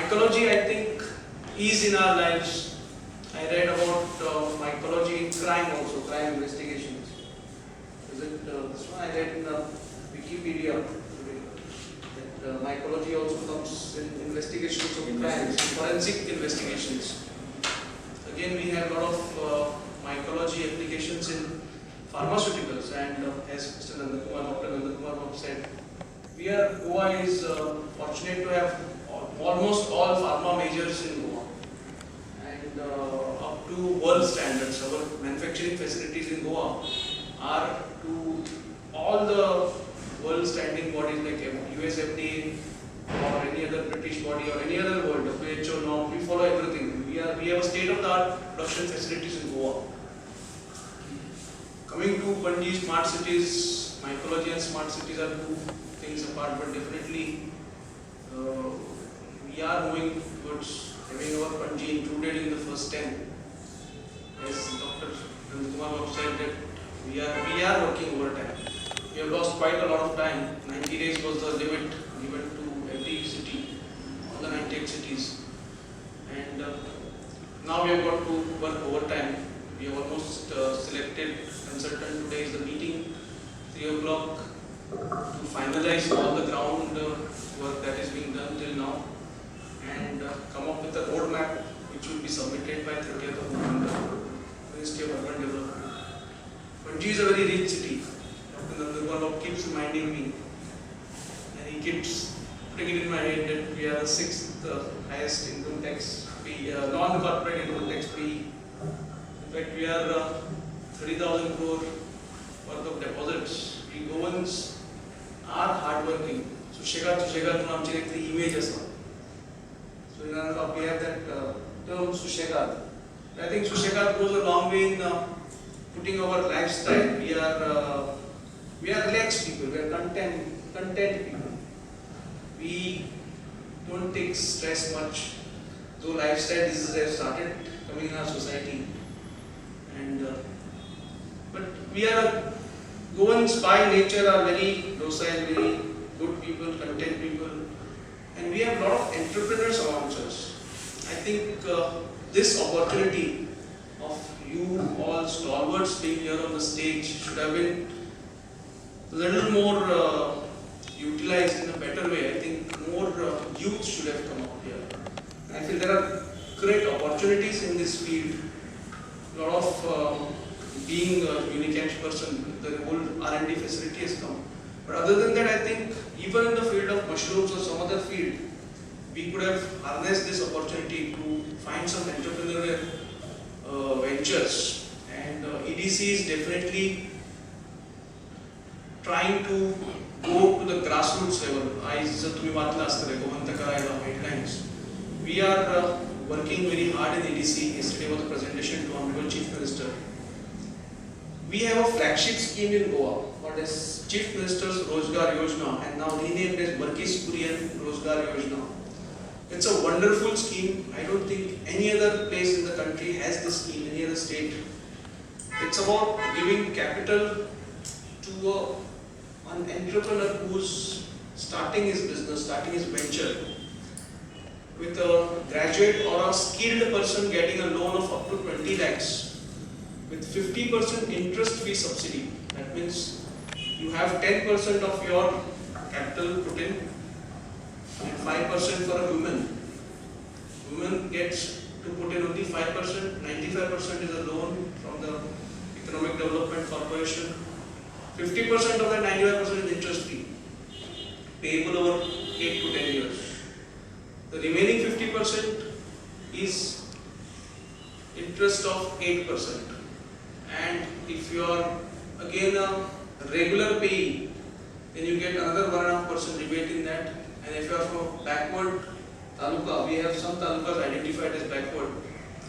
mycology, I think, is in our lives. I read about mycology in crime also, crime investigations. Is it this one? I read in Wikipedia today that mycology also comes in investigations of crimes, forensic investigations. Again, we have a lot of mycology applications in pharmaceuticals, and as Mr. Nandkumar, Dr. Nandkumar said, Goa is fortunate to have almost all pharma majors in Goa, and up to world standards. Our manufacturing facilities in Goa are to all the world standing bodies like US FDA or any other British body or any other world, WHO norm. We follow everything. We have a state-of-the-art production facilities in Goa. Coming to Panji smart cities, mycology and smart cities are two things apart, but definitely we are moving towards having our Panji included in the first 10. As Dr. Nandkumar said that we are working overtime. We have lost quite a lot of time. 90 days was the limit given to every city, all the 98 cities. And now we have got to work overtime. We have almost selected consultant. Today is the meeting, 3 o'clock, to finalize all the ground work that is being done till now and come up with a roadmap which will be submitted by 30th of November, Ministry of Urban Development. Panji is a very rich city. Dr. Nandkumar keeps reminding me, and he keeps putting it in my head that we are the 6th highest income tax, non-corporate income tax fee. In fact, we are 30,000 crore worth of deposits. We Goans are hardworking. Sushegat म्हणून आमची एक image असा. So in our we have that term Sushegat. I think Sushegat goes a long way in putting our lifestyle. We are relaxed people. We are content people. We don't take stress much. Though lifestyle diseases have started coming in our society, and but we are Goans by nature are very docile, very good people, content people, and we have a lot of entrepreneurs around us. I think this opportunity of you all stalwarts being here on the stage should have been a little more utilized in a better way. I think more youth should have come out here. I feel there are great opportunities in this field. A lot of being a unique person, the whole R&D facility has come. But other than that, I think even in the field of mushrooms or some other field, we could have harnessed this opportunity to find some entrepreneurial ventures. And EDC is definitely trying to go to the grassroots level. Headlines. We are working very hard in EDC. Yesterday was a presentation to Honorable Chief Minister. We have a flagship scheme in Goa, what is Chief Minister's Rozgar Yojana, and now renamed as Marquis Kurian Rozgar Yojana. It's a wonderful scheme. I don't think any other place in the country has this scheme, any other state. It's about giving capital to an entrepreneur who's starting his business, starting his venture, with a graduate or a skilled person getting a loan of up to 20 lakhs with 50% interest-free subsidy. That means you have 10% of your capital put in and 5% for a woman. Woman gets to put in only 5%, 95% is a loan from the Economic Development Corporation. 50% of that 95% is interest-free, payable over 8 to 10 years. The remaining 50% is interest of 8%. And if you are again a regular payee, then you get another 1.5% rebate in that. And if you are from a backward taluka, we have some talukas identified as backward,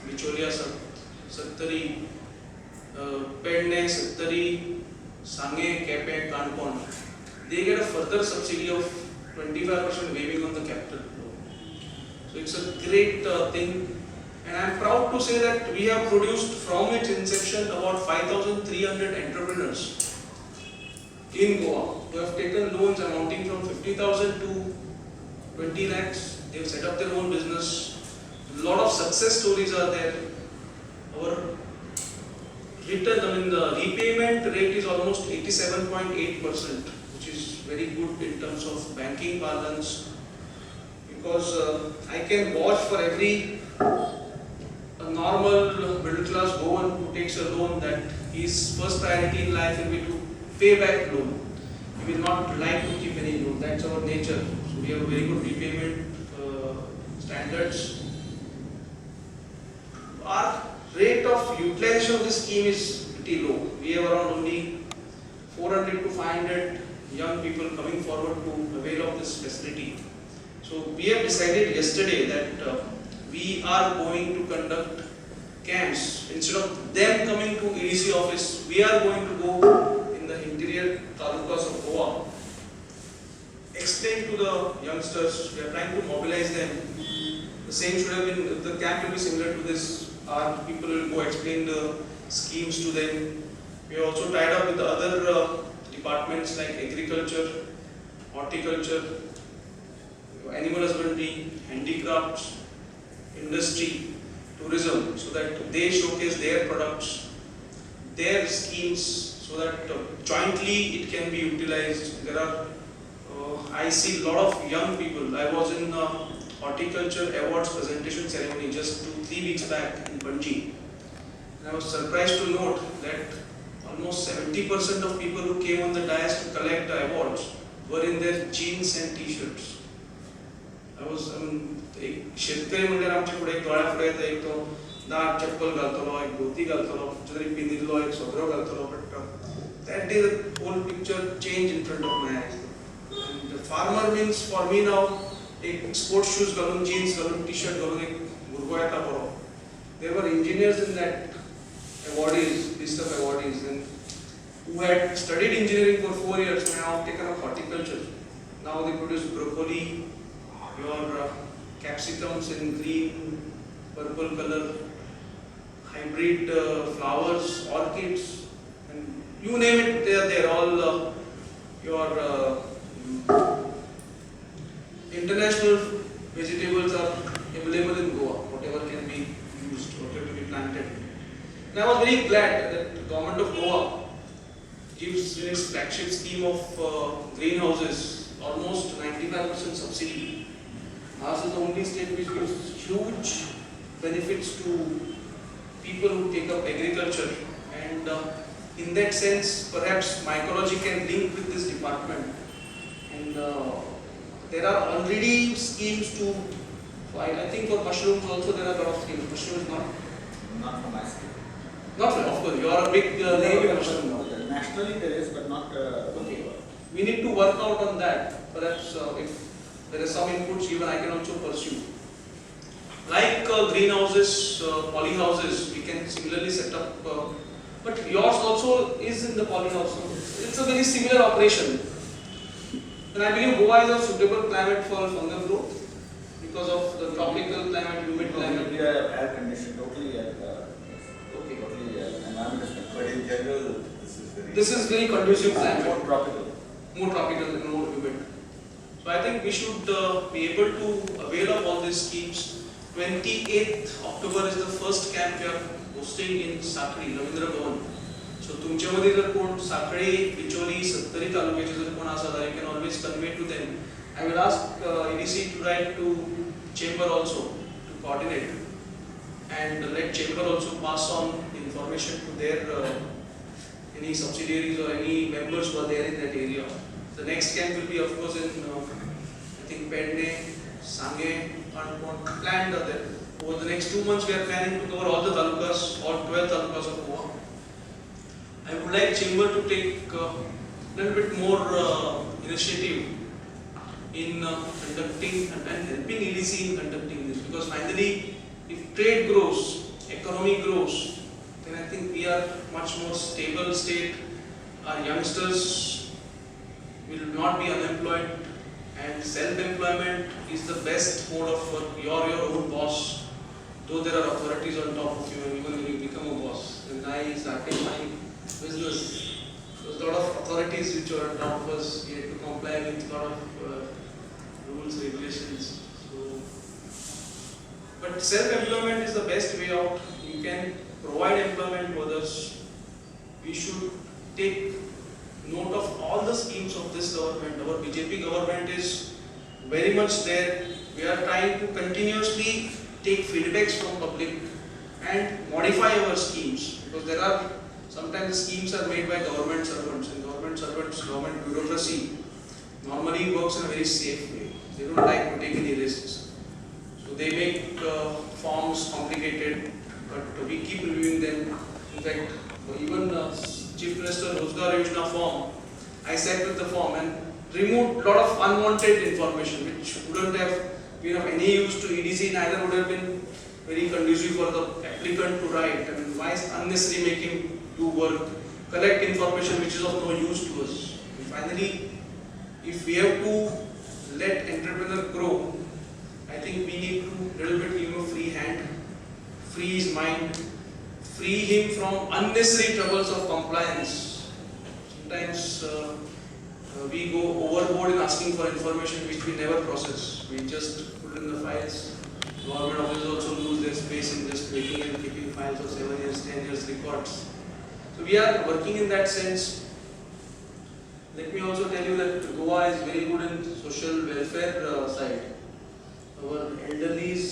Bicholia, Sattari, Pedne, Sattari, Sange, Kepe, Kanpon. They get a further subsidy of 25% waiving on the capital. So it's a great thing. And I am proud to say that we have produced from its inception about 5,300 entrepreneurs in Goa who have taken loans amounting from 50,000 to 20 lakhs. They've set up their own business. A lot of success stories are there. Our return, the repayment rate is almost 87.8%, which is very good in terms of banking balance. Because I can vouch for every a normal middle class Goan who takes a loan that his first priority in life will be to pay back loan. He will not like to keep any loan. That's our nature. So we have very good repayment standards. Our rate of utilization of this scheme is pretty low. We have around only 400 to 500 young people coming forward to avail of this facility. So we have decided yesterday that we are going to conduct camps. Instead of them coming to EDC office, we are going to go in the interior talukas of Goa, explain to the youngsters. We are trying to mobilize them. The same should have been, the camp will be similar to this. Our people will go explain the schemes to them. We are also tied up with the other departments like agriculture, horticulture, animal husbandry, handicrafts, industry, tourism, so that they showcase their products, their schemes, so that jointly it can be utilized. There are, I see a lot of young people. I was in horticulture awards presentation ceremony just 2-3 weeks back in Panji. And I was surprised to note that almost 70% of people who came on the dais to collect the awards were in their jeans and t-shirts. एक शेतकरी म्हणल्यार आमचे फुडें एक दोळ्या फुडें येता एक तो दाट चप्पल घालतलो एक धोती घालतलो खंयचो तरी पिंजिल्लो एक सोदरो घालतलो but that day the whole picture changed in front of my eyes. And the farmer means for me now एक sports shoes घालून jeans घालून t-shirt घालून एक भुरगो येता बरो. There were engineers in that awardees, list of awardees, and who had studied engineering for 4 years and now taken up horticulture. Now they produce broccoli, your capsicums in green, purple color, hybrid flowers, orchids, and you name it, they are there. All your international vegetables are available in Goa, whatever can be used, whatever to be planted. And I was very glad that the government of Goa gives in its flagship scheme of greenhouses almost 95% subsidy. Ours is the only state which gives huge benefits to people who take up agriculture, and in that sense perhaps mycology can link with this department, and there are already schemes to, I think for mushrooms also there are a lot of schemes. Mushrooms not for my state. Not for, of course, you are a big name in mushroom. Nationally there is, but not okay. We need to work out on that. Perhaps if there is some inputs even I can also pursue. Like greenhouses, polyhouses, we can similarly set up, but yours also is in the polyhouse. So it's a very similar operation. And I believe Goa is a suitable climate for fungal growth because of the tropical climate, humid climate. We are air conditioned, totally environment is but in general this is very conducive climate. More tropical. More tropical and more humid. So I think we should be able to avail of all these schemes. 28th October is the first camp we are hosting in Sakri, Ravindra Bhavan. So तुमच्यामध्ये जर कोण साखळी, बिचोली, सत्तरी तालुक्याचे जर कोण असा तर you can always convey to them. I will ask EDC to write to chamber also to coordinate and let chamber also pass on information to their any subsidiaries or any members who are there in that area. The next camp will be of course in I think Pende, Sange, and planned are there. Over the next 2 months we are planning to cover all the talukas, all 12 talukas of Goa. I would like chamber to take a little bit more initiative in conducting and helping EDC in conducting this, because finally if trade grows, economy grows, then I think we are much more stable state. Our youngsters will not be unemployed, and self-employment is the best mode of work. You are your own boss, though there are authorities on top of you, and even when you become a boss. When I started my business, there was a lot of authorities which were on top of us. We had to comply with a lot of rules, regulations. So, but self-employment is the best way out. You can provide employment to others. We should take note of all the schemes of this government. Our BJP government is very much there. We are trying to continuously take feedbacks from public and modify our schemes, because there are sometimes schemes are made by government servants, and government bureaucracy normally works in a very safe way. They don't like to take any risks. So they make forms complicated, but we keep reviewing them. In fact, even Chief Minister Rozgar Yojana form, I sat with the form and removed a lot of unwanted information which wouldn't have been of any use to EDC, neither would have been very conducive for the applicant to write. I mean, why is unnecessary making do work, collect information which is of no use to us. And finally, if we have to let entrepreneur grow, I think we need to little bit give him a free hand, free his mind, free him from unnecessary troubles of compliance. Sometimes we go overboard in asking for information which we never process. We just put in the files. Government offices also lose their space in just making and keeping files of 7 years, 10 years records. So we are working in that sense. Let me also tell you that Goa is very good in social welfare side. Our elderlies